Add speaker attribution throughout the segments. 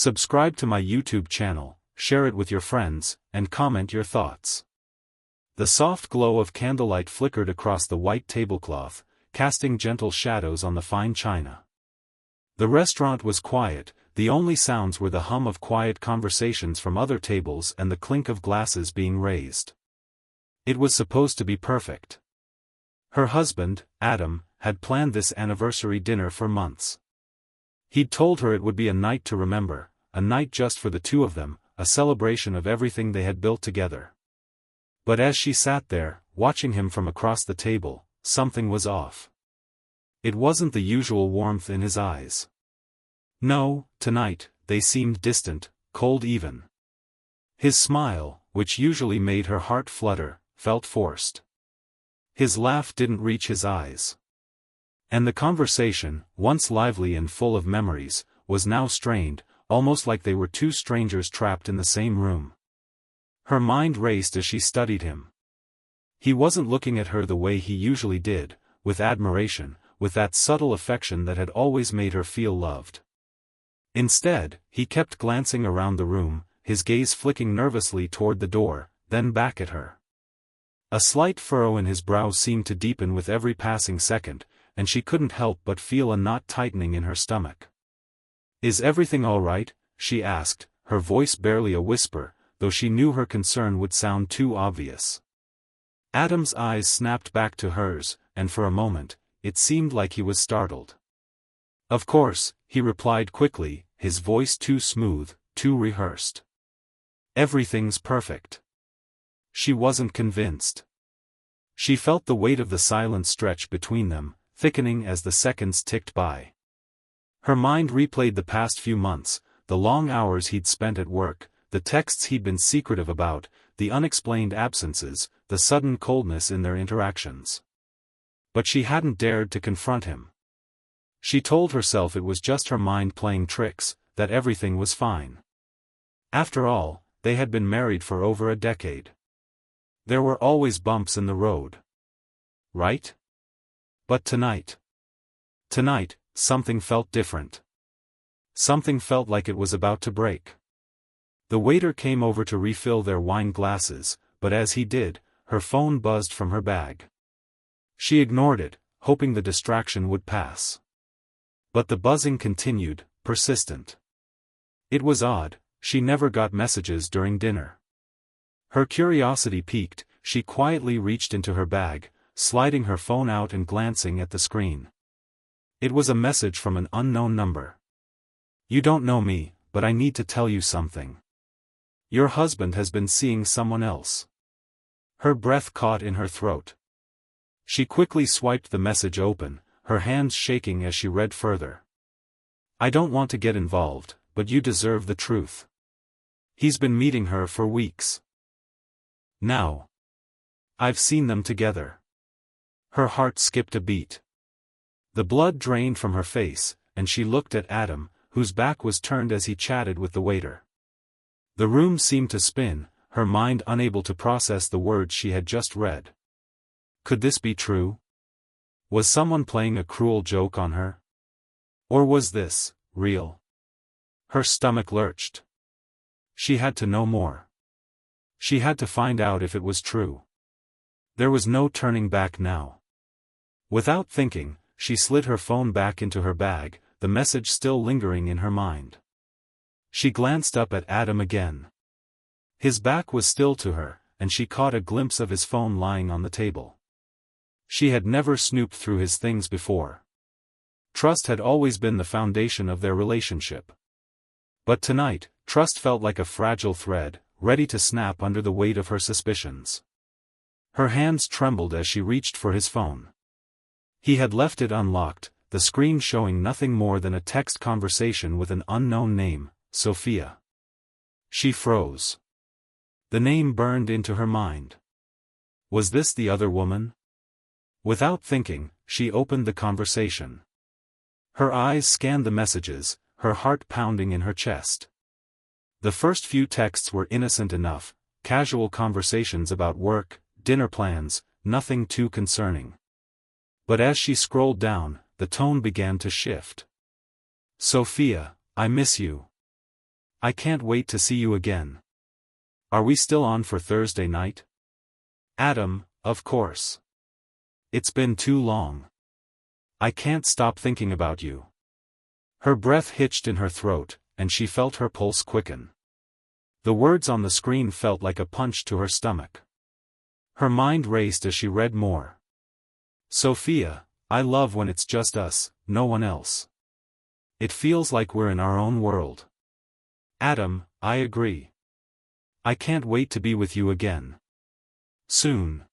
Speaker 1: Subscribe to my YouTube channel, share it with your friends, and comment your thoughts. The soft glow of candlelight flickered across the white tablecloth, casting gentle shadows on the fine china. The restaurant was quiet, the only sounds were the hum of quiet conversations from other tables and the clink of glasses being raised. It was supposed to be perfect. Her husband, Adam, had planned this anniversary dinner for months. He'd told her it would be a night to remember, a night just for the two of them, a celebration of everything they had built together. But as she sat there, watching him from across the table, something was off. It wasn't the usual warmth in his eyes. No, tonight, they seemed distant, cold even. His smile, which usually made her heart flutter, felt forced. His laugh didn't reach his eyes. And the conversation, once lively and full of memories, was now strained, almost like they were two strangers trapped in the same room. Her mind raced as she studied him. He wasn't looking at her the way he usually did, with admiration, with that subtle affection that had always made her feel loved. Instead, he kept glancing around the room, his gaze flicking nervously toward the door, then back at her. A slight furrow in his brow seemed to deepen with every passing second, and she couldn't help but feel a knot tightening in her stomach. "Is everything all right?" she asked, her voice barely a whisper, though she knew her concern would sound too obvious. Adam's eyes snapped back to hers, and for a moment, it seemed like he was startled. "Of course," he replied quickly, his voice too smooth, too rehearsed. "Everything's perfect." She wasn't convinced. She felt the weight of the silence stretch between them, thickening as the seconds ticked by. Her mind replayed the past few months, the long hours he'd spent at work, the texts he'd been secretive about, the unexplained absences, the sudden coldness in their interactions. But she hadn't dared to confront him. She told herself it was just her mind playing tricks, that everything was fine. After all, they had been married for over a decade. There were always bumps in the road. Right? But tonight, something felt different. Something felt like it was about to break. The waiter came over to refill their wine glasses, but as he did, her phone buzzed from her bag. She ignored it, hoping the distraction would pass. But the buzzing continued, persistent. It was odd, she never got messages during dinner. Her curiosity piqued, she quietly reached into her bag, sliding her phone out and glancing at the screen. It was a message from an unknown number. "You don't know me, but I need to tell you something. Your husband has been seeing someone else." Her breath caught in her throat. She quickly swiped the message open, her hands shaking as she read further. "I don't want to get involved, but you deserve the truth. He's been meeting her for weeks. Now. I've seen them together." Her heart skipped a beat. The blood drained from her face, and she looked at Adam, whose back was turned as he chatted with the waiter. The room seemed to spin, her mind unable to process the words she had just read. Could this be true? Was someone playing a cruel joke on her? Or was this real? Her stomach lurched. She had to know more. She had to find out if it was true. There was no turning back now. Without thinking, she slid her phone back into her bag, the message still lingering in her mind. She glanced up at Adam again. His back was still to her, and she caught a glimpse of his phone lying on the table. She had never snooped through his things before. Trust had always been the foundation of their relationship. But tonight, trust felt like a fragile thread, ready to snap under the weight of her suspicions. Her hands trembled as she reached for his phone. He had left it unlocked, the screen showing nothing more than a text conversation with an unknown name, Sophia. She froze. The name burned into her mind. Was this the other woman? Without thinking, she opened the conversation. Her eyes scanned the messages, her heart pounding in her chest. The first few texts were innocent enough, casual conversations about work, dinner plans, nothing too concerning. But as she scrolled down, the tone began to shift. "Sophia, I miss you. I can't wait to see you again. Are we still on for Thursday night? Adam, of course. It's been too long. I can't stop thinking about you. Her breath hitched in her throat, and she felt her pulse quicken. The words on the screen felt like a punch to her stomach. Her mind raced as she read more. Sophia, I love when it's just us, no one else. It feels like we're in our own world. Adam, I agree. I can't wait to be with you again. Soon.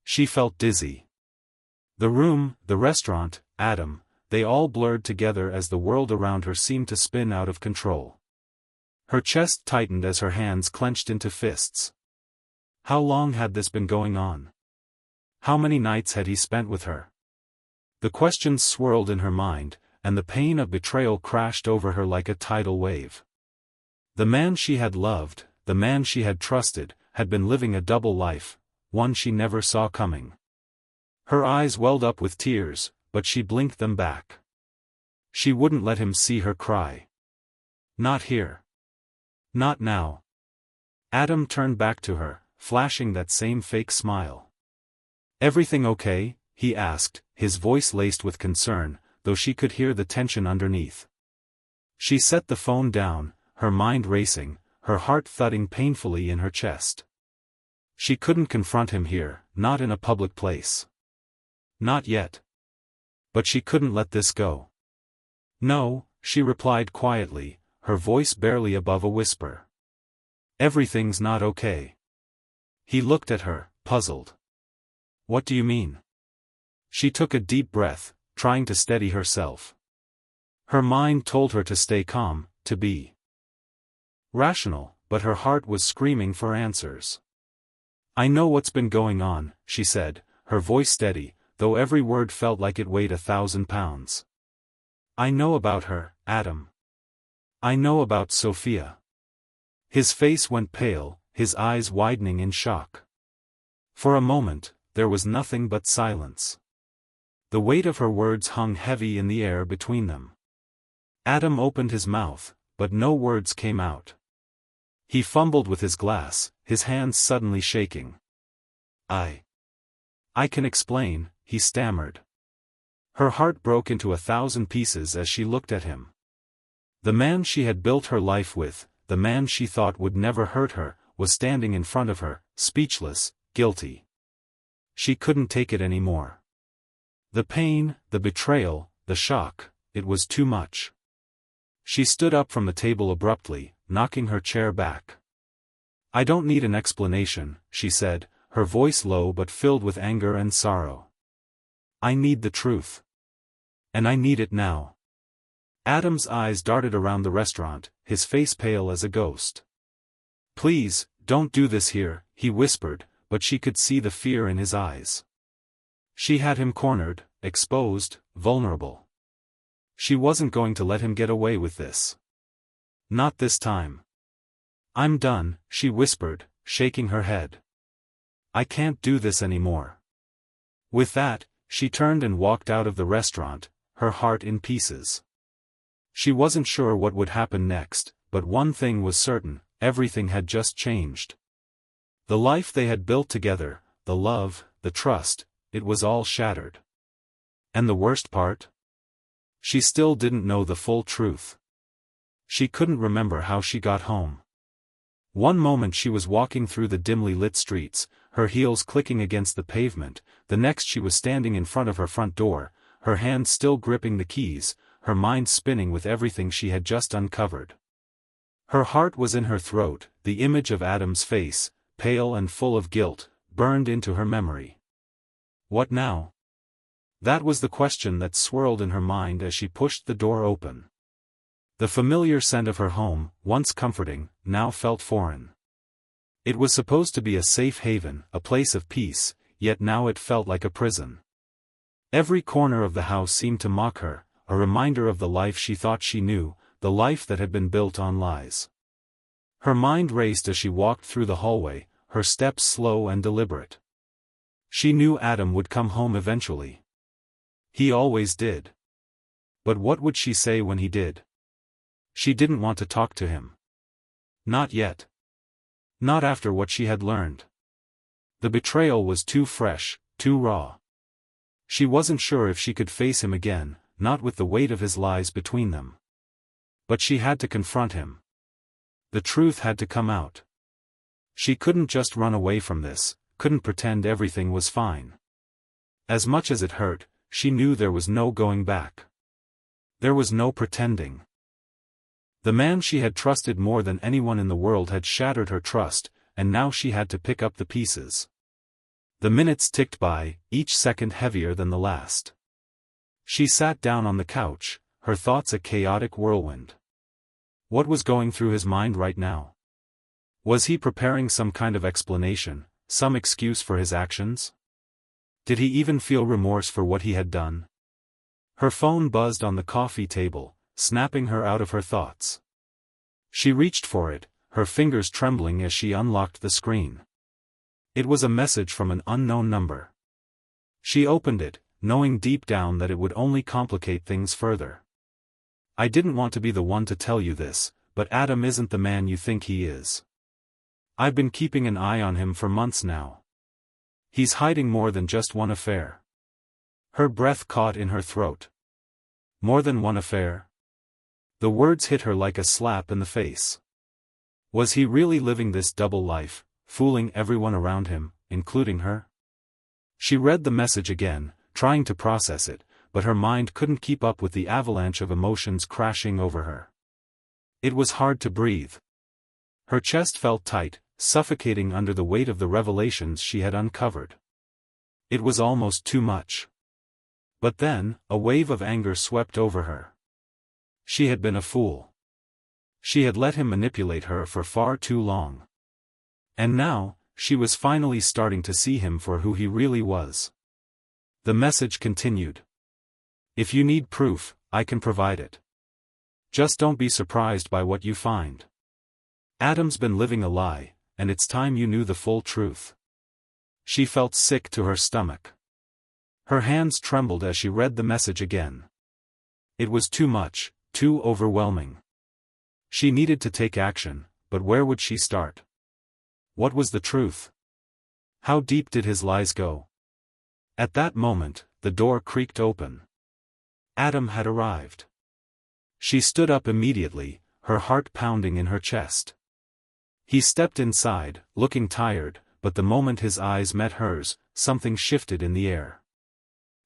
Speaker 1: She felt dizzy. The room, the restaurant, Adam, they all blurred together as the world around her seemed to spin out of control. Her chest tightened as her hands clenched into fists. How long had this been going on? How many nights had he spent with her? The questions swirled in her mind, and the pain of betrayal crashed over her like a tidal wave. The man she had loved, the man she had trusted, had been living a double life, one she never saw coming. Her eyes welled up with tears, but she blinked them back. She wouldn't let him see her cry. Not here. Not now. Adam turned back to her, flashing that same fake smile. Everything okay? He asked, his voice laced with concern, though she could hear the tension underneath. She set the phone down, her mind racing, her heart thudding painfully in her chest. She couldn't confront him here, not in a public place. Not yet. But she couldn't let this go. No, she replied quietly, her voice barely above a whisper. Everything's not okay. He looked at her, puzzled. What do you mean? She took a deep breath, trying to steady herself. Her mind told her to stay calm, to be rational, but her heart was screaming for answers. I know what's been going on, she said, her voice steady, though every word felt like it weighed 1,000 pounds. I know about her, Adam. I know about Sophia. His face went pale, his eyes widening in shock. For a moment, there was nothing but silence. The weight of her words hung heavy in the air between them. Adam opened his mouth, but no words came out. He fumbled with his glass, his hands suddenly shaking. I can explain, he stammered. Her heart broke into 1,000 pieces as she looked at him. The man she had built her life with, the man she thought would never hurt her, was standing in front of her, speechless, guilty. She couldn't take it anymore. The pain, the betrayal, the shock, it was too much. She stood up from the table abruptly, knocking her chair back. I don't need an explanation, she said, her voice low but filled with anger and sorrow. I need the truth. And I need it now. Adam's eyes darted around the restaurant, his face pale as a ghost. Please, don't do this here, he whispered, but she could see the fear in his eyes. She had him cornered, exposed, vulnerable. She wasn't going to let him get away with this. Not this time. I'm done, she whispered, shaking her head. I can't do this anymore. With that, she turned and walked out of the restaurant, her heart in pieces. She wasn't sure what would happen next, but one thing was certain, everything had just changed. The life they had built together, the love, the trust, it was all shattered. And the worst part? She still didn't know the full truth. She couldn't remember how she got home. One moment she was walking through the dimly lit streets, her heels clicking against the pavement, the next she was standing in front of her front door, her hand still gripping the keys, her mind spinning with everything she had just uncovered. Her heart was in her throat, the image of Adam's face, pale and full of guilt, burned into her memory. What now? That was the question that swirled in her mind as she pushed the door open. The familiar scent of her home, once comforting, now felt foreign. It was supposed to be a safe haven, a place of peace, yet now it felt like a prison. Every corner of the house seemed to mock her, a reminder of the life she thought she knew, the life that had been built on lies. Her mind raced as she walked through the hallway, her steps slow and deliberate. She knew Adam would come home eventually. He always did. But what would she say when he did? She didn't want to talk to him. Not yet. Not after what she had learned. The betrayal was too fresh, too raw. She wasn't sure if she could face him again, not with the weight of his lies between them. But she had to confront him. The truth had to come out. She couldn't just run away from this, couldn't pretend everything was fine. As much as it hurt, she knew there was no going back. There was no pretending. The man she had trusted more than anyone in the world had shattered her trust, and now she had to pick up the pieces. The minutes ticked by, each second heavier than the last. She sat down on the couch, her thoughts a chaotic whirlwind. What was going through his mind right now? Was he preparing some kind of explanation, some excuse for his actions? Did he even feel remorse for what he had done? Her phone buzzed on the coffee table, snapping her out of her thoughts. She reached for it, her fingers trembling as she unlocked the screen. It was a message from an unknown number. She opened it, knowing deep down that it would only complicate things further. I didn't want to be the one to tell you this, but Adam isn't the man you think he is. I've been keeping an eye on him for months now. He's hiding more than just one affair. Her breath caught in her throat. More than one affair? The words hit her like a slap in the face. Was he really living this double life, fooling everyone around him, including her? She read the message again, trying to process it, but her mind couldn't keep up with the avalanche of emotions crashing over her. It was hard to breathe. Her chest felt tight, suffocating under the weight of the revelations she had uncovered. It was almost too much. But then, a wave of anger swept over her. She had been a fool. She had let him manipulate her for far too long. And now, she was finally starting to see him for who he really was. The message continued. If you need proof, I can provide it. Just don't be surprised by what you find. Adam's been living a lie, and it's time you knew the full truth. She felt sick to her stomach. Her hands trembled as she read the message again. It was too much, too overwhelming. She needed to take action, but where would she start? What was the truth? How deep did his lies go? At that moment, the door creaked open. Adam had arrived. She stood up immediately, her heart pounding in her chest. He stepped inside, looking tired, but the moment his eyes met hers, something shifted in the air.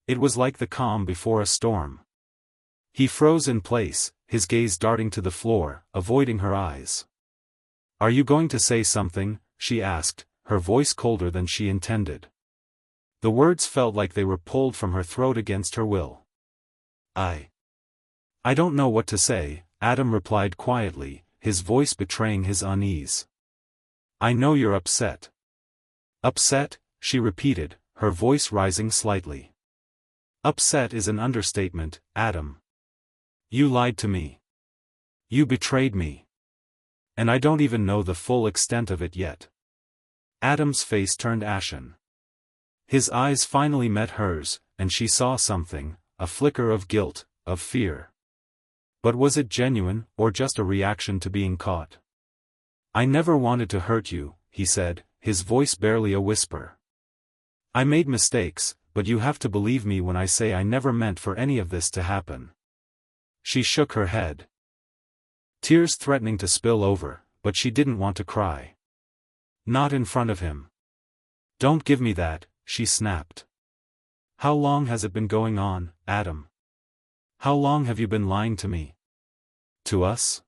Speaker 1: It was like the calm before a storm. He froze in place, his gaze darting to the floor, avoiding her eyes. Are you going to say something? She asked, her voice colder than she intended. The words felt like they were pulled from her throat against her will. I don't know what to say, Adam replied quietly, his voice betraying his unease. I know you're upset. Upset? She repeated, her voice rising slightly. Upset is an understatement, Adam. You lied to me. You betrayed me. And I don't even know the full extent of it yet. Adam's face turned ashen. His eyes finally met hers, and she saw something, a flicker of guilt, of fear. But was it genuine, or just a reaction to being caught? I never wanted to hurt you, he said, his voice barely a whisper. I made mistakes, but you have to believe me when I say I never meant for any of this to happen. She shook her head. Tears threatening to spill over, but she didn't want to cry. Not in front of him. Don't give me that, she snapped. How long has it been going on, Adam? How long have you been lying to me? To us?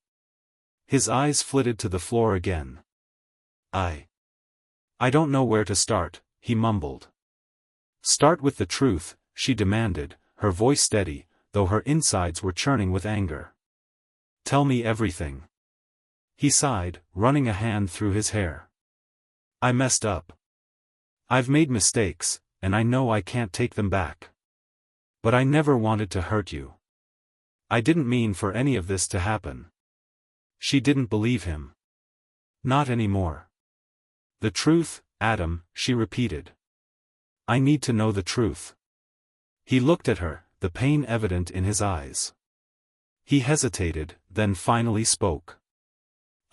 Speaker 1: His eyes flitted to the floor again. I don't know where to start, he mumbled. Start with the truth, she demanded, her voice steady, though her insides were churning with anger. Tell me everything. He sighed, running a hand through his hair. I messed up. I've made mistakes, and I know I can't take them back. But I never wanted to hurt you. I didn't mean for any of this to happen. She didn't believe him. Not anymore. The truth, Adam, she repeated. I need to know the truth. He looked at her, the pain evident in his eyes. He hesitated, then finally spoke.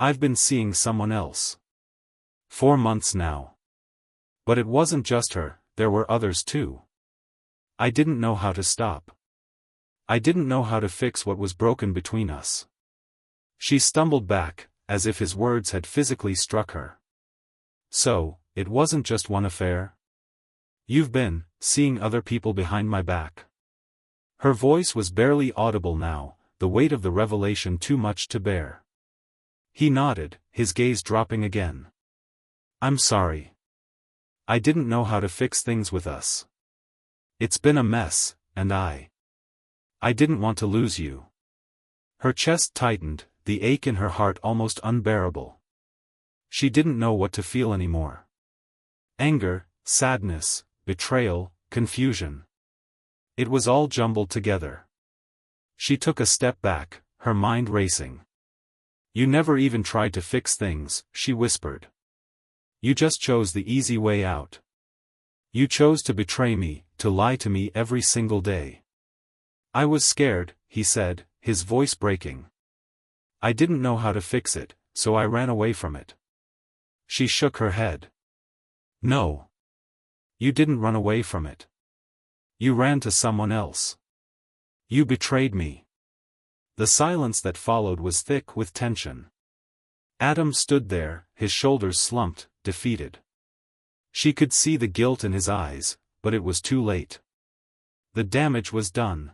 Speaker 1: I've been seeing someone else. 4 months now. But it wasn't just her, there were others too. I didn't know how to stop. I didn't know how to fix what was broken between us. She stumbled back, as if his words had physically struck her. So, it wasn't just one affair? You've been seeing other people behind my back. Her voice was barely audible now, the weight of the revelation too much to bear. He nodded, his gaze dropping again. I'm sorry. I didn't know how to fix things with us. It's been a mess, and I didn't want to lose you. Her chest tightened, the ache in her heart almost unbearable. She didn't know what to feel anymore. Anger, sadness, betrayal, confusion. It was all jumbled together. She took a step back, her mind racing. You never even tried to fix things, she whispered. You just chose the easy way out. You chose to betray me, to lie to me every single day. I was scared, he said, his voice breaking. I didn't know how to fix it, so I ran away from it. She shook her head. No. You didn't run away from it. You ran to someone else. You betrayed me. The silence that followed was thick with tension. Adam stood there, his shoulders slumped, defeated. She could see the guilt in his eyes, but it was too late. The damage was done.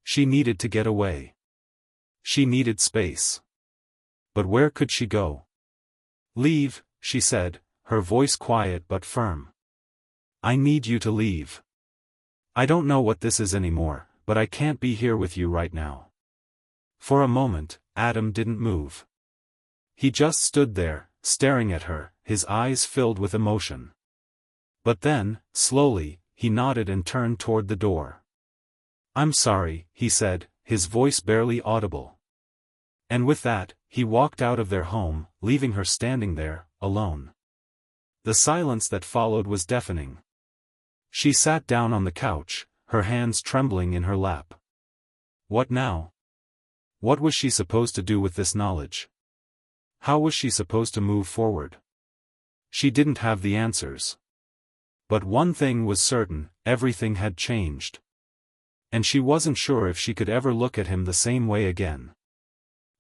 Speaker 1: She needed to get away. She needed space. But where could she go? Leave, she said, her voice quiet but firm. I need you to leave. I don't know what this is anymore, but I can't be here with you right now. For a moment, Adam didn't move. He just stood there, staring at her, his eyes filled with emotion. But then, slowly, he nodded and turned toward the door. I'm sorry, he said, his voice barely audible. And with that, he walked out of their home, leaving her standing there, alone. The silence that followed was deafening. She sat down on the couch, her hands trembling in her lap. What now? What was she supposed to do with this knowledge? How was she supposed to move forward? She didn't have the answers. But one thing was certain, everything had changed. And she wasn't sure if she could ever look at him the same way again.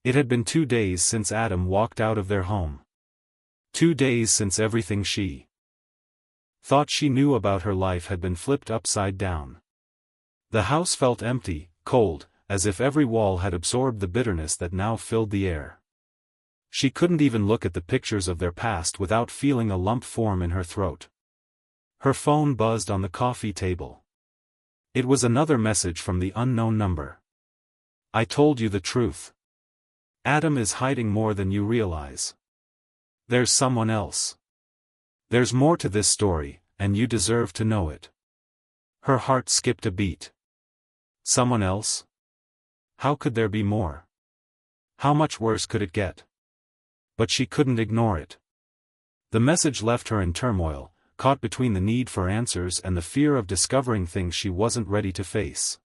Speaker 1: It had been 2 days since Adam walked out of their home. 2 days since everything she thought she knew about her life had been flipped upside down. The house felt empty, cold, as if every wall had absorbed the bitterness that now filled the air. She couldn't even look at the pictures of their past without feeling a lump form in her throat. Her phone buzzed on the coffee table. It was another message from the unknown number. I told you the truth. Adam is hiding more than you realize. There's someone else. There's more to this story, and you deserve to know it. Her heart skipped a beat. Someone else? How could there be more? How much worse could it get? But she couldn't ignore it. The message left her in turmoil, caught between the need for answers and the fear of discovering things she wasn't ready to face.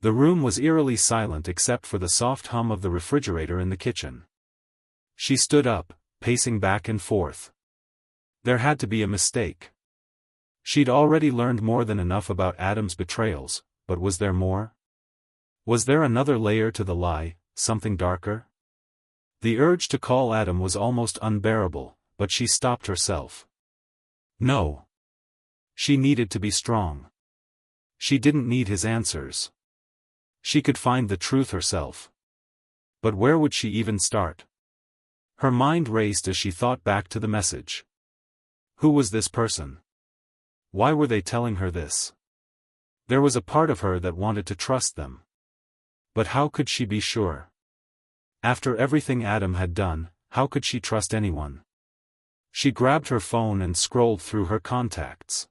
Speaker 1: The room was eerily silent except for the soft hum of the refrigerator in the kitchen. She stood up, pacing back and forth. There had to be a mistake. She'd already learned more than enough about Adam's betrayals, but was there more? Was there another layer to the lie, something darker? The urge to call Adam was almost unbearable, but she stopped herself. No. She needed to be strong. She didn't need his answers. She could find the truth herself. But where would she even start? Her mind raced as she thought back to the message. Who was this person? Why were they telling her this? There was a part of her that wanted to trust them. But how could she be sure? After everything Adam had done, how could she trust anyone? She grabbed her phone and scrolled through her contacts.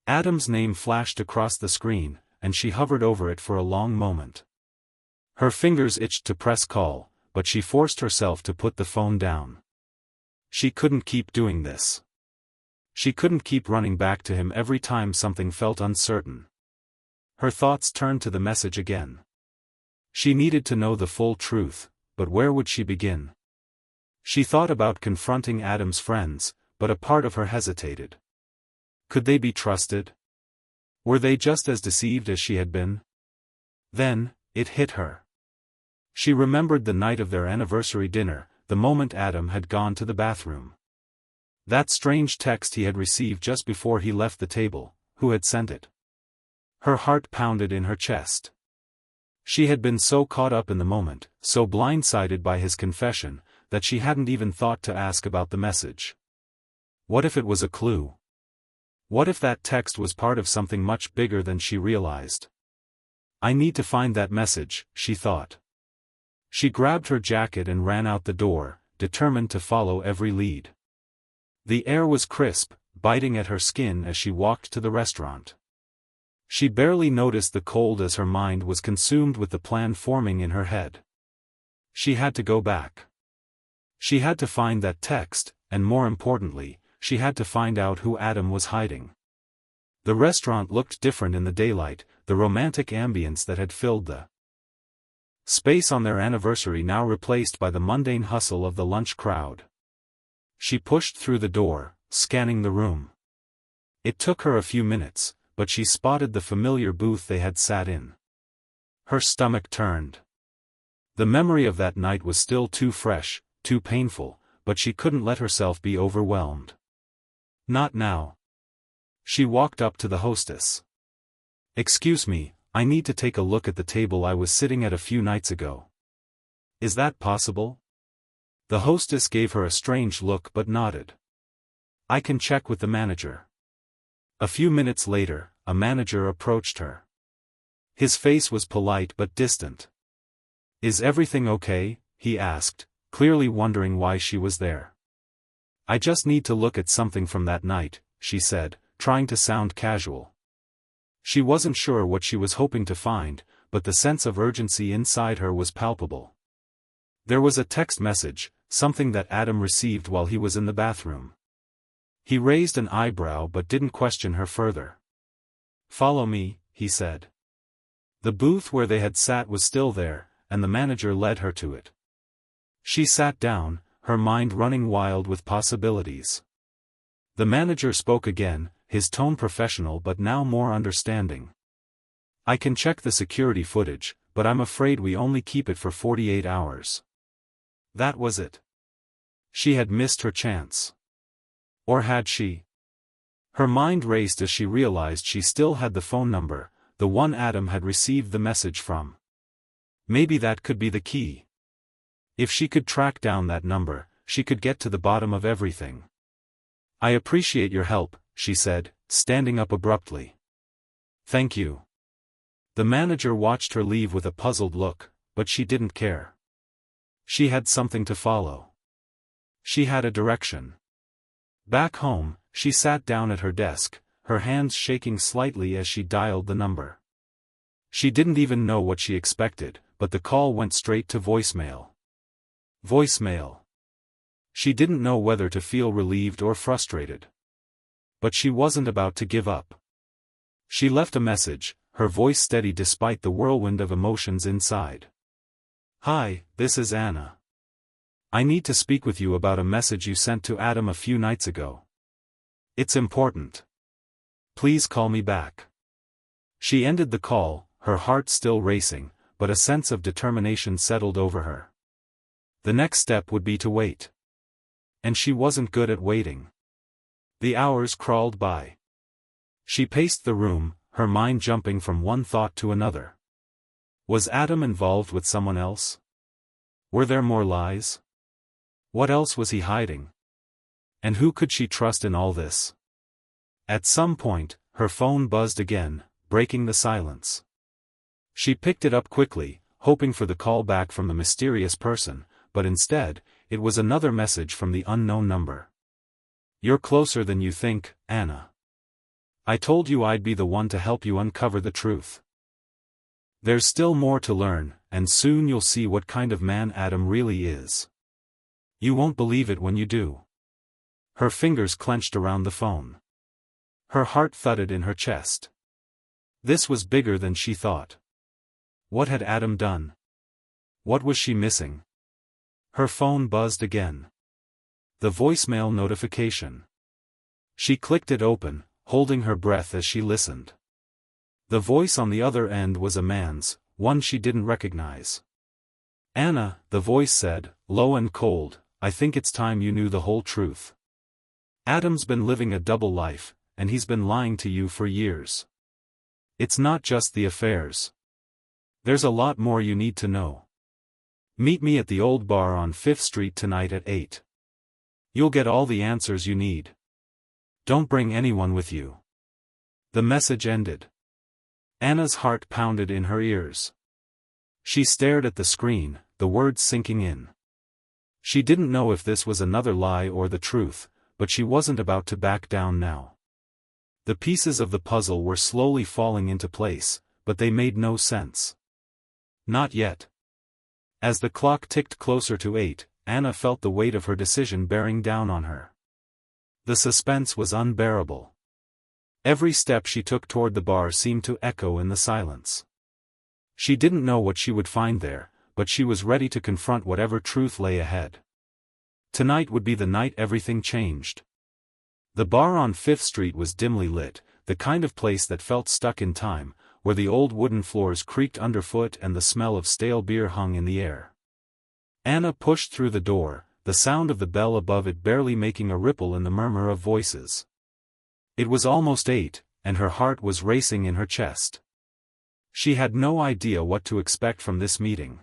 Speaker 1: Adam's name flashed across the screen, and she hovered over it for a long moment. Her fingers itched to press call, but she forced herself to put the phone down. She couldn't keep doing this. She couldn't keep running back to him every time something felt uncertain. Her thoughts turned to the message again. She needed to know the full truth, but where would she begin? She thought about confronting Adam's friends, but a part of her hesitated. Could they be trusted? Were they just as deceived as she had been? Then, it hit her. She remembered the night of their anniversary dinner, the moment Adam had gone to the bathroom. That strange text he had received just before he left the table. Who had sent it? Her heart pounded in her chest. She had been so caught up in the moment, so blindsided by his confession, that she hadn't even thought to ask about the message. What if it was a clue? What if that text was part of something much bigger than she realized? I need to find that message, she thought. She grabbed her jacket and ran out the door, determined to follow every lead. The air was crisp, biting at her skin as she walked to the restaurant. She barely noticed the cold as her mind was consumed with the plan forming in her head. She had to go back. She had to find that text, and more importantly, she had to find out who Adam was hiding. The restaurant looked different in the daylight, the romantic ambience that had filled the space on their anniversary now replaced by the mundane hustle of the lunch crowd. She pushed through the door, scanning the room. It took her a few minutes, but she spotted the familiar booth they had sat in. Her stomach turned. The memory of that night was still too fresh, too painful, but she couldn't let herself be overwhelmed. Not now. She walked up to the hostess. "Excuse me, I need to take a look at the table I was sitting at a few nights ago." "Is that possible?" The hostess gave her a strange look but nodded. "I can check with the manager." A few minutes later, a manager approached her. His face was polite but distant. "Is everything okay?" he asked, clearly wondering why she was there. "I just need to look at something from that night," she said, trying to sound casual. She wasn't sure what she was hoping to find, but the sense of urgency inside her was palpable. There was a text message, something that Adam received while he was in the bathroom. He raised an eyebrow but didn't question her further. "Follow me," he said. The booth where they had sat was still there, and the manager led her to it. She sat down, her mind running wild with possibilities. The manager spoke again, his tone professional but now more understanding. "I can check the security footage, but I'm afraid we only keep it for 48 hours. That was it. She had missed her chance. Or had she? Her mind raced as she realized she still had the phone number, the one Adam had received the message from. Maybe that could be the key. If she could track down that number, she could get to the bottom of everything. "I appreciate your help," she said, standing up abruptly. "Thank you." The manager watched her leave with a puzzled look, but she didn't care. She had something to follow. She had a direction. Back home, she sat down at her desk, her hands shaking slightly as she dialed the number. She didn't even know what she expected, but the call went straight to voicemail. Voicemail. She didn't know whether to feel relieved or frustrated. But she wasn't about to give up. She left a message, her voice steady despite the whirlwind of emotions inside. "Hi, this is Anna. I need to speak with you about a message you sent to Adam a few nights ago. It's important. Please call me back." She ended the call, her heart still racing, but a sense of determination settled over her. The next step would be to wait. And she wasn't good at waiting. The hours crawled by. She paced the room, her mind jumping from one thought to another. Was Adam involved with someone else? Were there more lies? What else was he hiding? And who could she trust in all this? At some point, her phone buzzed again, breaking the silence. She picked it up quickly, hoping for the call back from the mysterious person, but instead, it was another message from the unknown number. "You're closer than you think, Anna. I told you I'd be the one to help you uncover the truth. There's still more to learn, and soon you'll see what kind of man Adam really is. You won't believe it when you do." Her fingers clenched around the phone. Her heart thudded in her chest. This was bigger than she thought. What had Adam done? What was she missing? Her phone buzzed again. The voicemail notification. She clicked it open, holding her breath as she listened. The voice on the other end was a man's, one she didn't recognize. "Anna," the voice said, low and cold, "I think it's time you knew the whole truth. Adam's been living a double life, and he's been lying to you for years. It's not just the affairs. There's a lot more you need to know. Meet me at the old bar on 5th Street tonight at 8. You'll get all the answers you need. Don't bring anyone with you." The message ended. Anna's heart pounded in her ears. She stared at the screen, the words sinking in. She didn't know if this was another lie or the truth, but she wasn't about to back down now. The pieces of the puzzle were slowly falling into place, but they made no sense. Not yet. As the clock ticked closer to 8, Anna felt the weight of her decision bearing down on her. The suspense was unbearable. Every step she took toward the bar seemed to echo in the silence. She didn't know what she would find there, but she was ready to confront whatever truth lay ahead. Tonight would be the night everything changed. The bar on 5th Street was dimly lit, the kind of place that felt stuck in time, where the old wooden floors creaked underfoot and the smell of stale beer hung in the air. Anna pushed through the door, the sound of the bell above it barely making a ripple in the murmur of voices. It was almost 8, and her heart was racing in her chest. She had no idea what to expect from this meeting.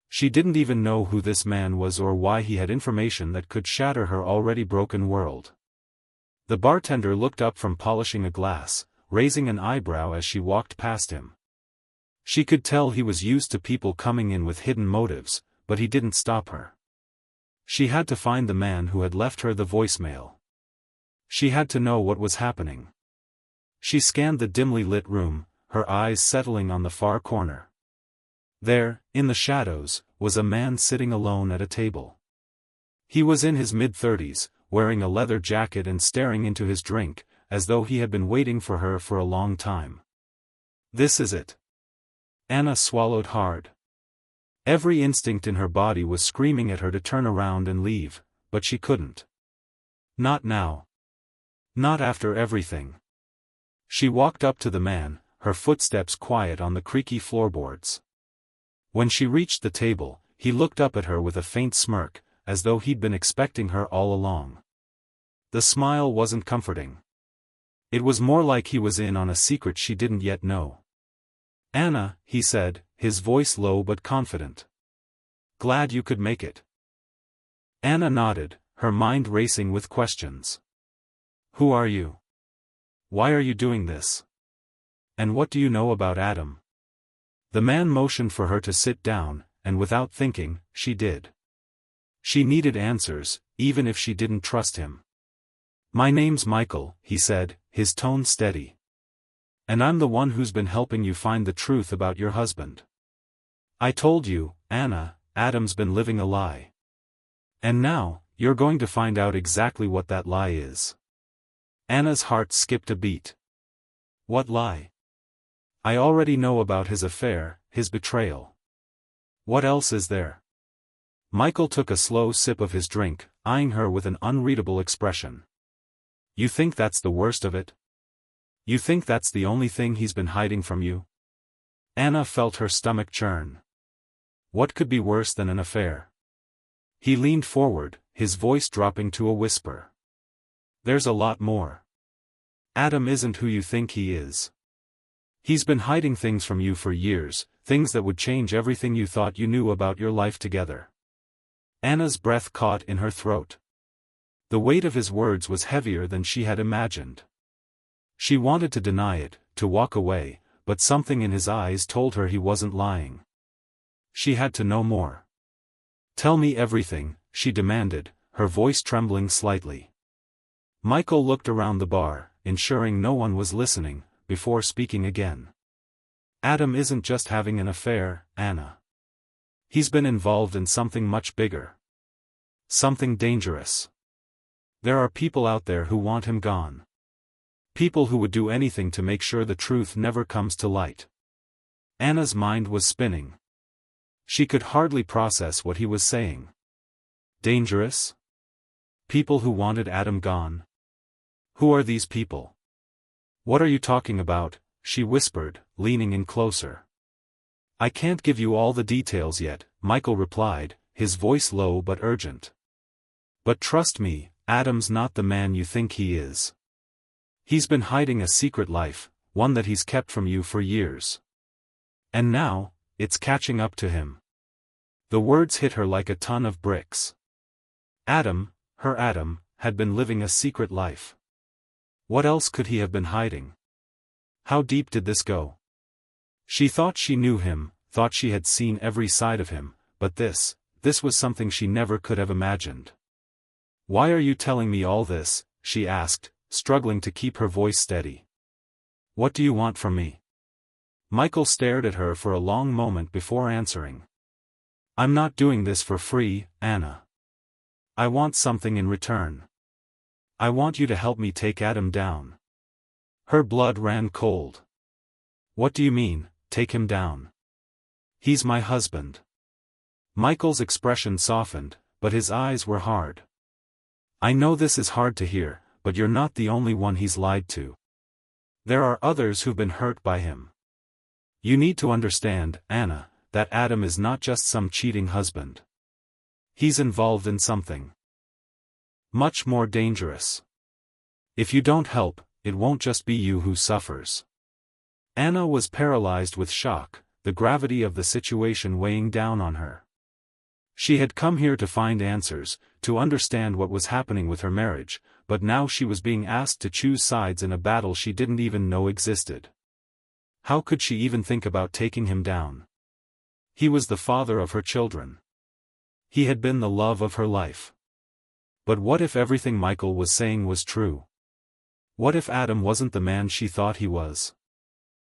Speaker 1: She didn't even know who this man was or why he had information that could shatter her already broken world. The bartender looked up from polishing a glass, raising an eyebrow as she walked past him. She could tell he was used to people coming in with hidden motives, but he didn't stop her. She had to find the man who had left her the voicemail. She had to know what was happening. She scanned the dimly lit room, her eyes settling on the far corner. There, in the shadows, was a man sitting alone at a table. He was in his mid-30s, wearing a leather jacket and staring into his drink, as though he had been waiting for her for a long time. This is it. Anna swallowed hard. Every instinct in her body was screaming at her to turn around and leave, but she couldn't. Not now. Not after everything. She walked up to the man, her footsteps quiet on the creaky floorboards. When she reached the table, he looked up at her with a faint smirk, as though he'd been expecting her all along. The smile wasn't comforting. It was more like he was in on a secret she didn't yet know. "Anna," he said, his voice low but confident. "Glad you could make it." Anna nodded, her mind racing with questions. "Who are you? Why are you doing this? And what do you know about Adam?" The man motioned for her to sit down, and without thinking, she did. She needed answers, even if she didn't trust him. "My name's Michael," he said, his tone steady. "And I'm the one who's been helping you find the truth about your husband. I told you, Anna, Adam's been living a lie. And now, you're going to find out exactly what that lie is." Anna's heart skipped a beat. "What lie?" "I already know about his affair, his betrayal. What else is there?" Michael took a slow sip of his drink, eyeing her with an unreadable expression. "You think that's the worst of it? You think that's the only thing he's been hiding from you?" Anna felt her stomach churn. What could be worse than an affair? He leaned forward, his voice dropping to a whisper. "There's a lot more. Adam isn't who you think he is. He's been hiding things from you for years, things that would change everything you thought you knew about your life together." Anna's breath caught in her throat. The weight of his words was heavier than she had imagined. She wanted to deny it, to walk away, but something in his eyes told her he wasn't lying. She had to know more. "Tell me everything," she demanded, her voice trembling slightly. Michael looked around the bar, ensuring no one was listening, before speaking again. "Adam isn't just having an affair, Anna. He's been involved in something much bigger. Something dangerous. There are people out there who want him gone. People who would do anything to make sure the truth never comes to light." Anna's mind was spinning. She could hardly process what he was saying. Dangerous? People who wanted Adam gone. Who are these people? What are you talking about? She whispered, leaning in closer. I can't give you all the details yet, Michael replied, his voice low but urgent. But trust me, Adam's not the man you think he is. He's been hiding a secret life, one that he's kept from you for years. And now, it's catching up to him. The words hit her like a ton of bricks. Adam, her Adam, had been living a secret life. What else could he have been hiding? How deep did this go? She thought she knew him, thought she had seen every side of him, but this was something she never could have imagined. Why are you telling me all this? She asked, struggling to keep her voice steady. What do you want from me? Michael stared at her for a long moment before answering. I'm not doing this for free, Anna. I want something in return. I want you to help me take Adam down. Her blood ran cold. What do you mean, take him down? He's my husband. Michael's expression softened, but his eyes were hard. I know this is hard to hear, but you're not the only one he's lied to. There are others who've been hurt by him. You need to understand, Anna, that Adam is not just some cheating husband. He's involved in something much more dangerous. If you don't help, it won't just be you who suffers. Anna was paralyzed with shock, the gravity of the situation weighing down on her. She had come here to find answers, to understand what was happening with her marriage, but now she was being asked to choose sides in a battle she didn't even know existed. How could she even think about taking him down? He was the father of her children. He had been the love of her life. But what if everything Michael was saying was true? What if Adam wasn't the man she thought he was?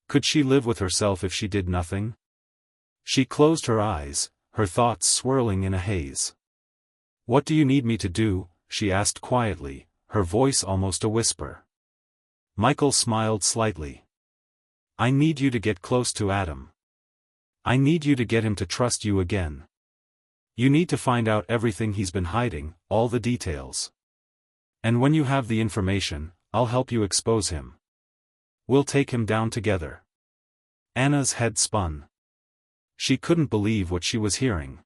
Speaker 1: Could she live with herself if she did nothing? She closed her eyes, her thoughts swirling in a haze. What do you need me to do? She asked quietly, her voice almost a whisper. Michael smiled slightly. I need you to get close to Adam. I need you to get him to trust you again. You need to find out everything he's been hiding, all the details. And when you have the information, I'll help you expose him. We'll take him down together. Anna's head spun. She couldn't believe what she was hearing.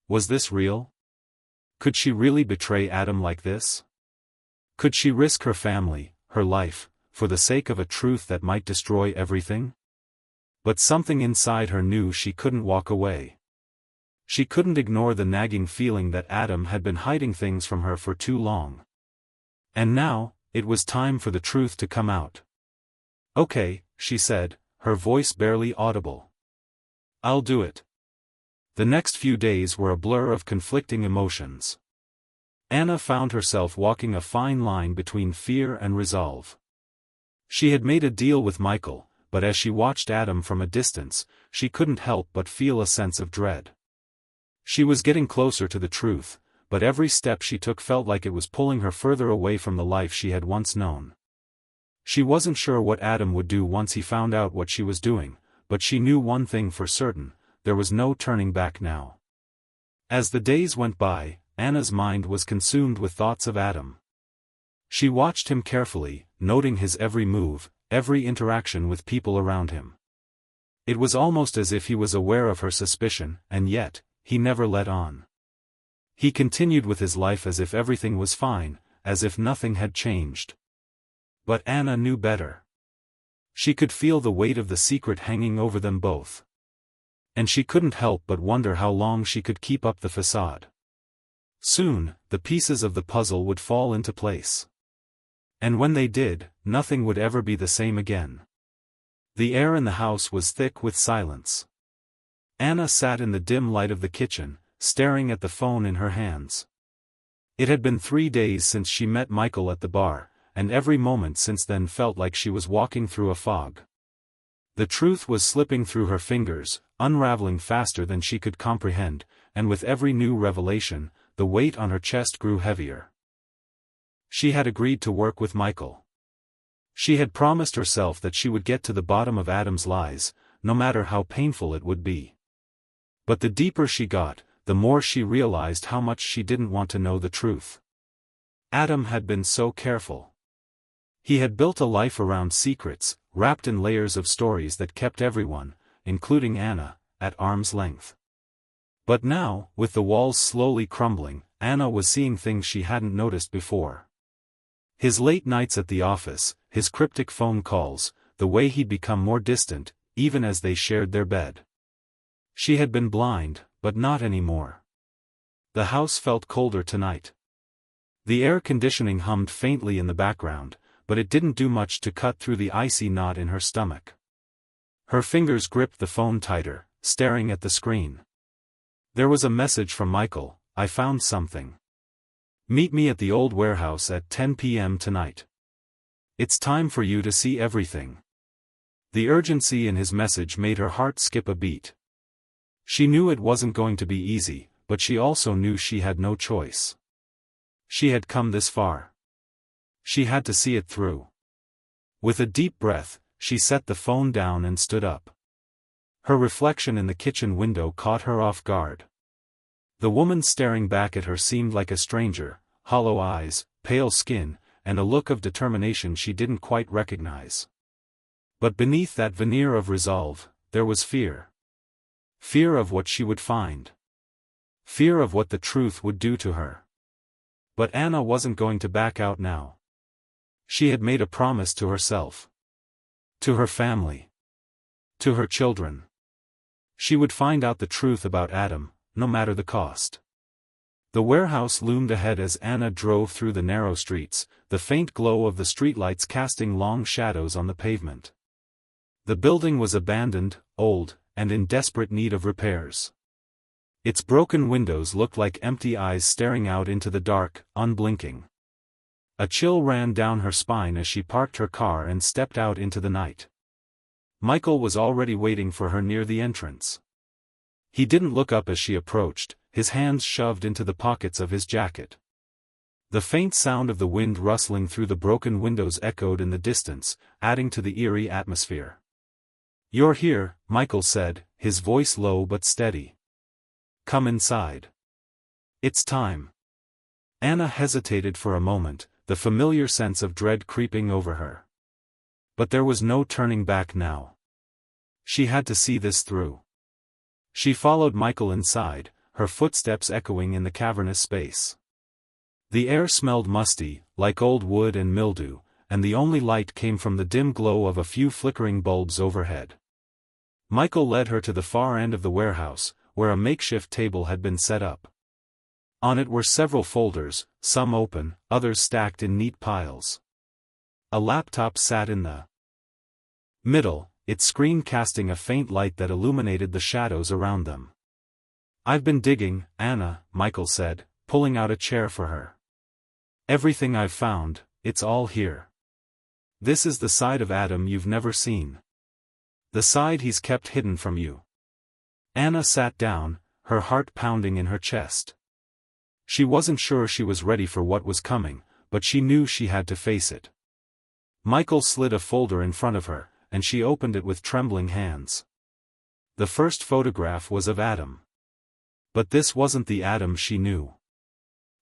Speaker 1: Was this real? Could she really betray Adam like this? Could she risk her family, her life, for the sake of a truth that might destroy everything? But something inside her knew she couldn't walk away. She couldn't ignore the nagging feeling that Adam had been hiding things from her for too long. And now, it was time for the truth to come out. Okay, she said, her voice barely audible. I'll do it. The next few days were a blur of conflicting emotions. Anna found herself walking a fine line between fear and resolve. She had made a deal with Michael, but as she watched Adam from a distance, she couldn't help but feel a sense of dread. She was getting closer to the truth, but every step she took felt like it was pulling her further away from the life she had once known. She wasn't sure what Adam would do once he found out what she was doing, but she knew one thing for certain: there was no turning back now. As the days went by, Anna's mind was consumed with thoughts of Adam. She watched him carefully, noting his every move, every interaction with people around him. It was almost as if he was aware of her suspicion, and yet, he never let on. He continued with his life as if everything was fine, as if nothing had changed. But Anna knew better. She could feel the weight of the secret hanging over them both. And she couldn't help but wonder how long she could keep up the facade. Soon, the pieces of the puzzle would fall into place. And when they did, nothing would ever be the same again. The air in the house was thick with silence. Anna sat in the dim light of the kitchen, staring at the phone in her hands. It had been 3 days since she met Michael at the bar, and every moment since then felt like she was walking through a fog. The truth was slipping through her fingers, unraveling faster than she could comprehend, and with every new revelation, the weight on her chest grew heavier. She had agreed to work with Michael. She had promised herself that she would get to the bottom of Adam's lies, no matter how painful it would be. But the deeper she got, the more she realized how much she didn't want to know the truth. Adam had been so careful. He had built a life around secrets, wrapped in layers of stories that kept everyone, including Anna, at arm's length. But now, with the walls slowly crumbling, Anna was seeing things she hadn't noticed before. His late nights at the office, his cryptic phone calls, the way he'd become more distant, even as they shared their bed. She had been blind, but not anymore. The house felt colder tonight. The air conditioning hummed faintly in the background, but it didn't do much to cut through the icy knot in her stomach. Her fingers gripped the phone tighter, staring at the screen. There was a message from Michael: "I found something. Meet me at the old warehouse at 10 p.m. tonight. It's time for you to see everything." The urgency in his message made her heart skip a beat. She knew it wasn't going to be easy, but she also knew she had no choice. She had come this far. She had to see it through. With a deep breath, she set the phone down and stood up. Her reflection in the kitchen window caught her off guard. The woman staring back at her seemed like a stranger, hollow eyes, pale skin, and a look of determination she didn't quite recognize. But beneath that veneer of resolve, there was fear. Fear of what she would find. Fear of what the truth would do to her. But Anna wasn't going to back out now. She had made a promise to herself. To her family. To her children. She would find out the truth about Adam, no matter the cost. The warehouse loomed ahead as Anna drove through the narrow streets, the faint glow of the streetlights casting long shadows on the pavement. The building was abandoned, old, and in desperate need of repairs. Its broken windows looked like empty eyes staring out into the dark, unblinking. A chill ran down her spine as she parked her car and stepped out into the night. Michael was already waiting for her near the entrance. He didn't look up as she approached, his hands shoved into the pockets of his jacket. The faint sound of the wind rustling through the broken windows echoed in the distance, adding to the eerie atmosphere. "You're here," Michael said, his voice low but steady. "Come inside. It's time." Anna hesitated for a moment, the familiar sense of dread creeping over her. But there was no turning back now. She had to see this through. She followed Michael inside, her footsteps echoing in the cavernous space. The air smelled musty, like old wood and mildew, and the only light came from the dim glow of a few flickering bulbs overhead. Michael led her to the far end of the warehouse, where a makeshift table had been set up. On it were several folders, some open, others stacked in neat piles. A laptop sat in the middle, its screen casting a faint light that illuminated the shadows around them. "I've been digging, Anna," Michael said, pulling out a chair for her. "Everything I've found, it's all here. This is the side of Adam you've never seen. The side he's kept hidden from you." Anna sat down, her heart pounding in her chest. She wasn't sure she was ready for what was coming, but she knew she had to face it. Michael slid a folder in front of her, and she opened it with trembling hands. The first photograph was of Adam. But this wasn't the Adam she knew.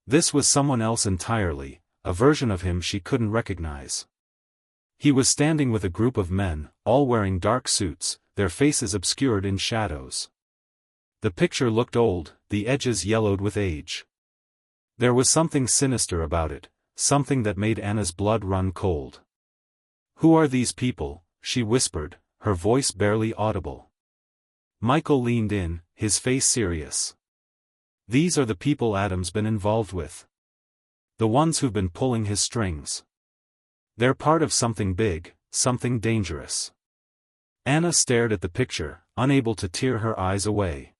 Speaker 1: This was someone else entirely, a version of him she couldn't recognize. He was standing with a group of men, all wearing dark suits, their faces obscured in shadows. The picture looked old, the edges yellowed with age. There was something sinister about it, something that made Anna's blood run cold. "Who are these people?" she whispered, her voice barely audible. Michael leaned in, his face serious. "These are the people Adam's been involved with. The ones who've been pulling his strings. They're part of something big, something dangerous." Anna stared at the picture, unable to tear her eyes away.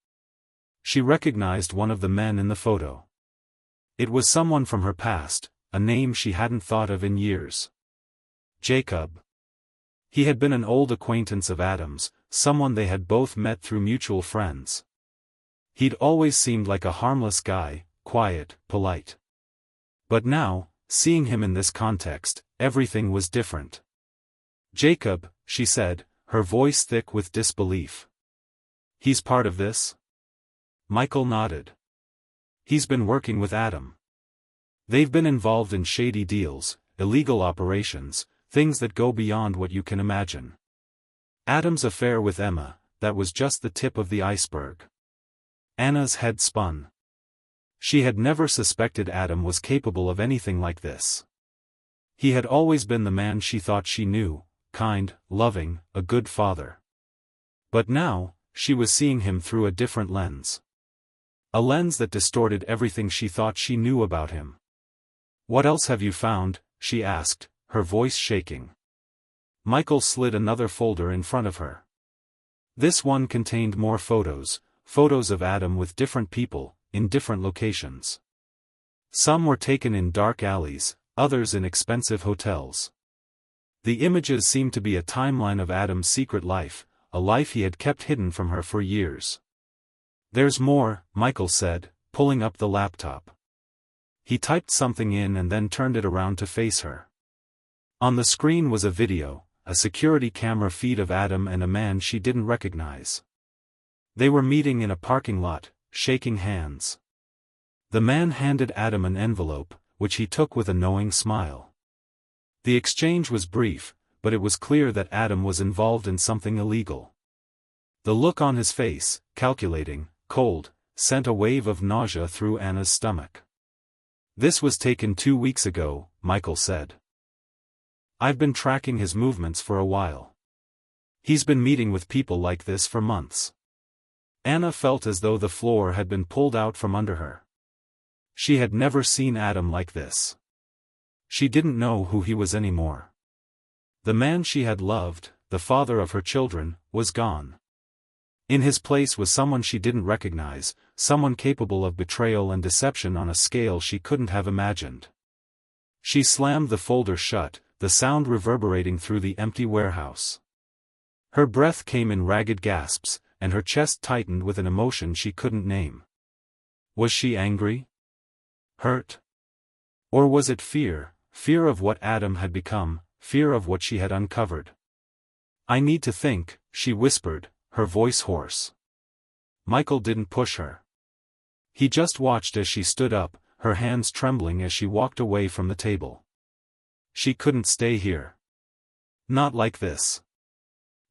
Speaker 1: She recognized one of the men in the photo. It was someone from her past, a name she hadn't thought of in years. Jacob. He had been an old acquaintance of Adam's, someone they had both met through mutual friends. He'd always seemed like a harmless guy, quiet, polite. But now, seeing him in this context, everything was different. "Jacob," she said, her voice thick with disbelief. "He's part of this?" Michael nodded. "He's been working with Adam." They've been involved in shady deals, illegal operations, things that go beyond what you can imagine. Adam's affair with Emma, that was just the tip of the iceberg. Anna's head spun. She had never suspected Adam was capable of anything like this. He had always been the man she thought she knew, kind, loving, a good father. But now, she was seeing him through a different lens. A lens that distorted everything she thought she knew about him. "What else have you found?" she asked, her voice shaking. Michael slid another folder in front of her. This one contained more photos of Adam with different people, in different locations. Some were taken in dark alleys, others in expensive hotels. The images seemed to be a timeline of Adam's secret life, a life he had kept hidden from her for years. "There's more," Michael said, pulling up the laptop. He typed something in and then turned it around to face her. On the screen was a video, a security camera feed of Adam and a man she didn't recognize. They were meeting in a parking lot, shaking hands. The man handed Adam an envelope, which he took with a knowing smile. The exchange was brief, but it was clear that Adam was involved in something illegal. The look on his face, calculating, cold, sent a wave of nausea through Anna's stomach. "This was taken 2 weeks ago," Michael said. "I've been tracking his movements for a while. He's been meeting with people like this for months." Anna felt as though the floor had been pulled out from under her. She had never seen Adam like this. She didn't know who he was anymore. The man she had loved, the father of her children, was gone. In his place was someone she didn't recognize, someone capable of betrayal and deception on a scale she couldn't have imagined. She slammed the folder shut, the sound reverberating through the empty warehouse. Her breath came in ragged gasps, and her chest tightened with an emotion she couldn't name. Was she angry? Hurt? Or was it fear, fear of what Adam had become, fear of what she had uncovered? "I need to think," she whispered, her voice hoarse. Michael didn't push her. He just watched as she stood up, her hands trembling as she walked away from the table. She couldn't stay here. Not like this.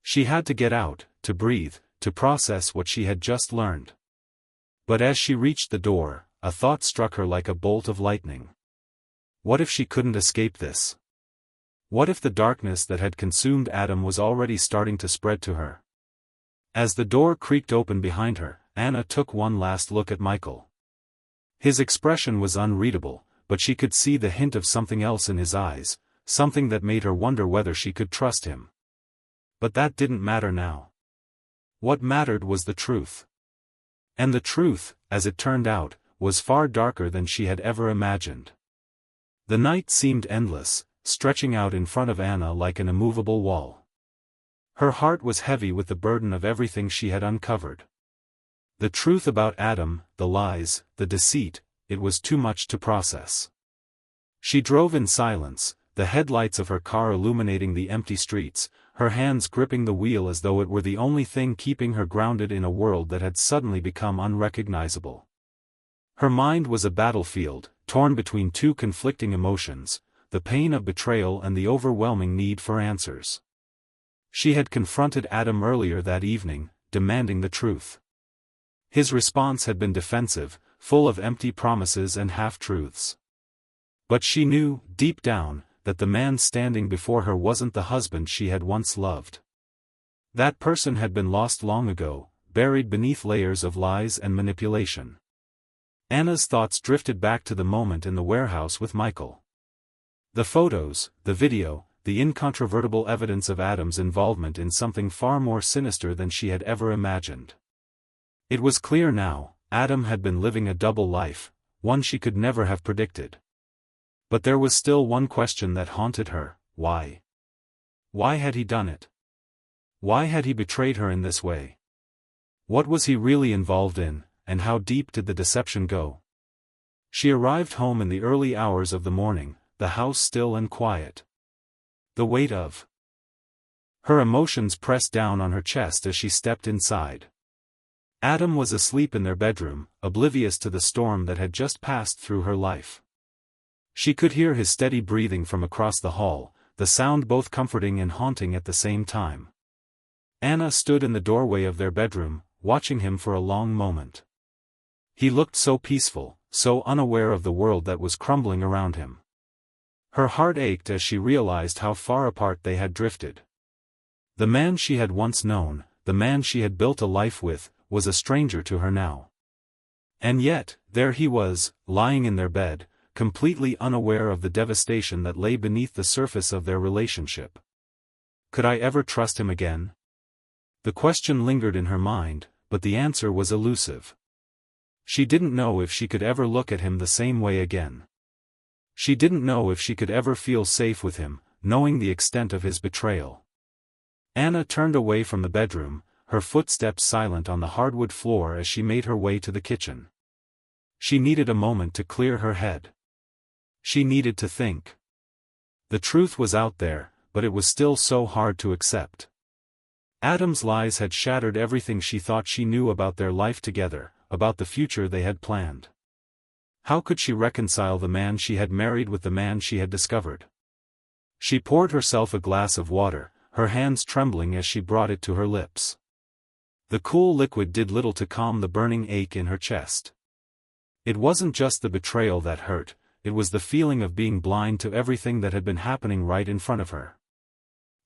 Speaker 1: She had to get out, to breathe, to process what she had just learned. But as she reached the door, a thought struck her like a bolt of lightning. What if she couldn't escape this? What if the darkness that had consumed Adam was already starting to spread to her? As the door creaked open behind her, Anna took one last look at Michael. His expression was unreadable, but she could see the hint of something else in his eyes, something that made her wonder whether she could trust him. But that didn't matter now. What mattered was the truth. And the truth, as it turned out, was far darker than she had ever imagined. The night seemed endless, stretching out in front of Anna like an immovable wall. Her heart was heavy with the burden of everything she had uncovered. The truth about Adam, the lies, the deceit, it was too much to process. She drove in silence, the headlights of her car illuminating the empty streets, her hands gripping the wheel as though it were the only thing keeping her grounded in a world that had suddenly become unrecognizable. Her mind was a battlefield, torn between two conflicting emotions, the pain of betrayal and the overwhelming need for answers. She had confronted Adam earlier that evening, demanding the truth. His response had been defensive, full of empty promises and half-truths. But she knew, deep down, that the man standing before her wasn't the husband she had once loved. That person had been lost long ago, buried beneath layers of lies and manipulation. Anna's thoughts drifted back to the moment in the warehouse with Michael. The photos, the video, the incontrovertible evidence of Adam's involvement in something far more sinister than she had ever imagined. It was clear now, Adam had been living a double life, one she could never have predicted. But there was still one question that haunted her: why? Why had he done it? Why had he betrayed her in this way? What was he really involved in, and how deep did the deception go? She arrived home in the early hours of the morning, the house still and quiet. The weight of her emotions pressed down on her chest as she stepped inside. Adam was asleep in their bedroom, oblivious to the storm that had just passed through her life. She could hear his steady breathing from across the hall, the sound both comforting and haunting at the same time. Anna stood in the doorway of their bedroom, watching him for a long moment. He looked so peaceful, so unaware of the world that was crumbling around him. Her heart ached as she realized how far apart they had drifted. The man she had once known, the man she had built a life with, was a stranger to her now. And yet, there he was, lying in their bed, completely unaware of the devastation that lay beneath the surface of their relationship. Could I ever trust him again? The question lingered in her mind, but the answer was elusive. She didn't know if she could ever look at him the same way again. She didn't know if she could ever feel safe with him, knowing the extent of his betrayal. Anna turned away from the bedroom, her footsteps silent on the hardwood floor as she made her way to the kitchen. She needed a moment to clear her head. She needed to think. The truth was out there, but it was still so hard to accept. Adam's lies had shattered everything she thought she knew about their life together, about the future they had planned. How could she reconcile the man she had married with the man she had discovered? She poured herself a glass of water, her hands trembling as she brought it to her lips. The cool liquid did little to calm the burning ache in her chest. It wasn't just the betrayal that hurt, it was the feeling of being blind to everything that had been happening right in front of her.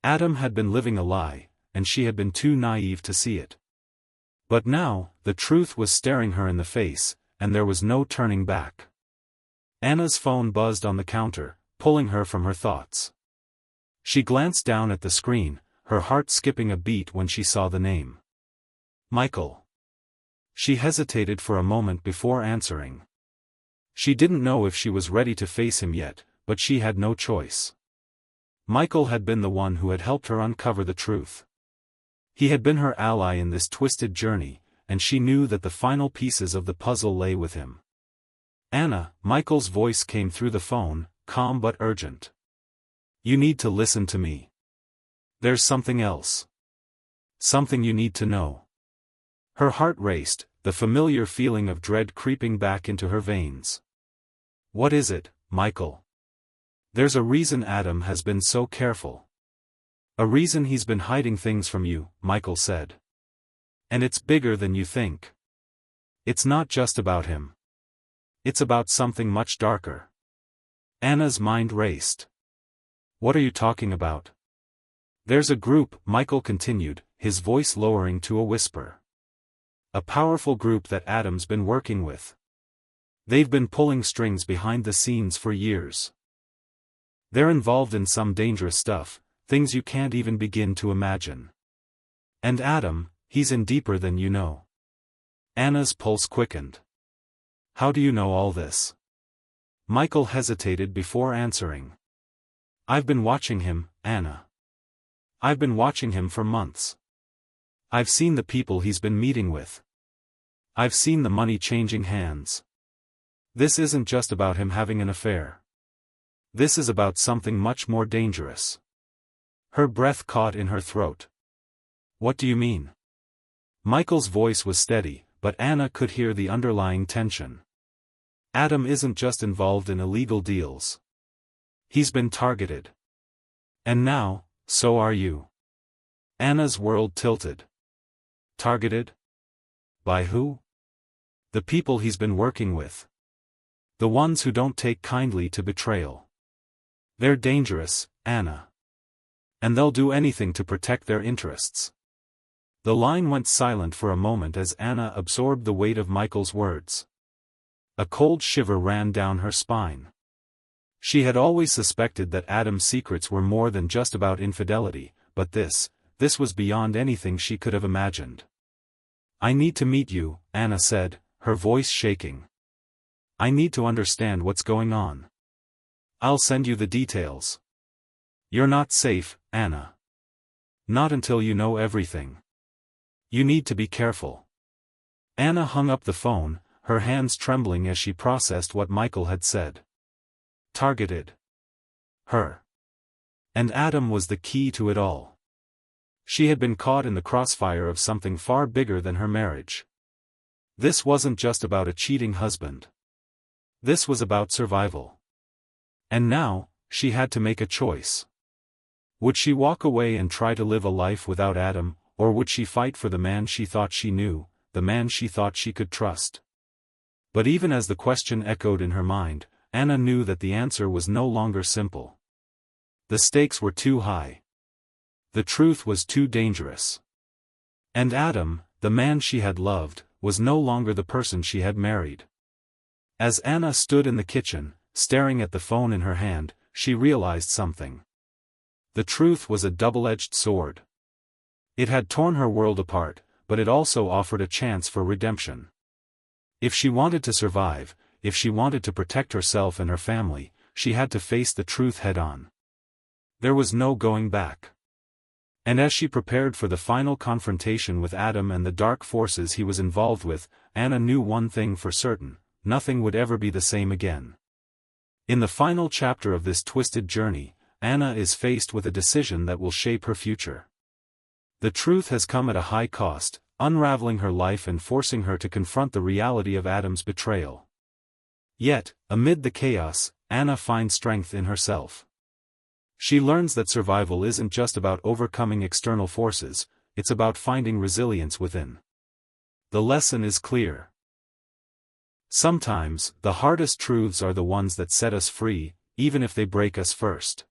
Speaker 1: Adam had been living a lie, and she had been too naive to see it. But now, the truth was staring her in the face, and there was no turning back. Anna's phone buzzed on the counter, pulling her from her thoughts. She glanced down at the screen, her heart skipping a beat when she saw the name. Michael. She hesitated for a moment before answering. She didn't know if she was ready to face him yet, but she had no choice. Michael had been the one who had helped her uncover the truth. He had been her ally in this twisted journey, and she knew that the final pieces of the puzzle lay with him. Anna, Michael's voice came through the phone, calm but urgent. You need to listen to me. There's something else. Something you need to know. Her heart raced, the familiar feeling of dread creeping back into her veins. What is it, Michael? There's a reason Adam has been so careful. A reason he's been hiding things from you, Michael said. And it's bigger than you think. It's not just about him. It's about something much darker. Anna's mind raced. What are you talking about? There's a group, Michael continued, his voice lowering to a whisper. A powerful group that Adam's been working with. They've been pulling strings behind the scenes for years. They're involved in some dangerous stuff, things you can't even begin to imagine. And Adam, he's in deeper than you know. Anna's pulse quickened. How do you know all this? Michael hesitated before answering. I've been watching him, Anna. I've been watching him for months. I've seen the people he's been meeting with. I've seen the money changing hands. This isn't just about him having an affair. This is about something much more dangerous. Her breath caught in her throat. What do you mean? Michael's voice was steady, but Anna could hear the underlying tension. Adam isn't just involved in illegal deals. He's been targeted. And now, so are you. Anna's world tilted. Targeted? By who? The people he's been working with. The ones who don't take kindly to betrayal. They're dangerous, Anna. And they'll do anything to protect their interests. The line went silent for a moment as Anna absorbed the weight of Michael's words. A cold shiver ran down her spine. She had always suspected that Adam's secrets were more than just about infidelity, but this was beyond anything she could have imagined. I need to meet you, Anna said, her voice shaking. I need to understand what's going on. I'll send you the details. You're not safe, Anna. Not until you know everything. You need to be careful. Anna hung up the phone, her hands trembling as she processed what Michael had said. Targeted. Her. And Adam was the key to it all. She had been caught in the crossfire of something far bigger than her marriage. This wasn't just about a cheating husband. This was about survival. And now, she had to make a choice. Would she walk away and try to live a life without Adam, or would she fight for the man she thought she knew, the man she thought she could trust? But even as the question echoed in her mind, Anna knew that the answer was no longer simple. The stakes were too high. The truth was too dangerous. And Adam, the man she had loved, was no longer the person she had married. As Anna stood in the kitchen, staring at the phone in her hand, she realized something. The truth was a double-edged sword. It had torn her world apart, but it also offered a chance for redemption. If she wanted to survive, if she wanted to protect herself and her family, she had to face the truth head-on. There was no going back. And as she prepared for the final confrontation with Adam and the dark forces he was involved with, Anna knew one thing for certain: nothing would ever be the same again. In the final chapter of this twisted journey, Anna is faced with a decision that will shape her future. The truth has come at a high cost, unraveling her life and forcing her to confront the reality of Adam's betrayal. Yet, amid the chaos, Anna finds strength in herself. She learns that survival isn't just about overcoming external forces, it's about finding resilience within. The lesson is clear. Sometimes, the hardest truths are the ones that set us free, even if they break us first.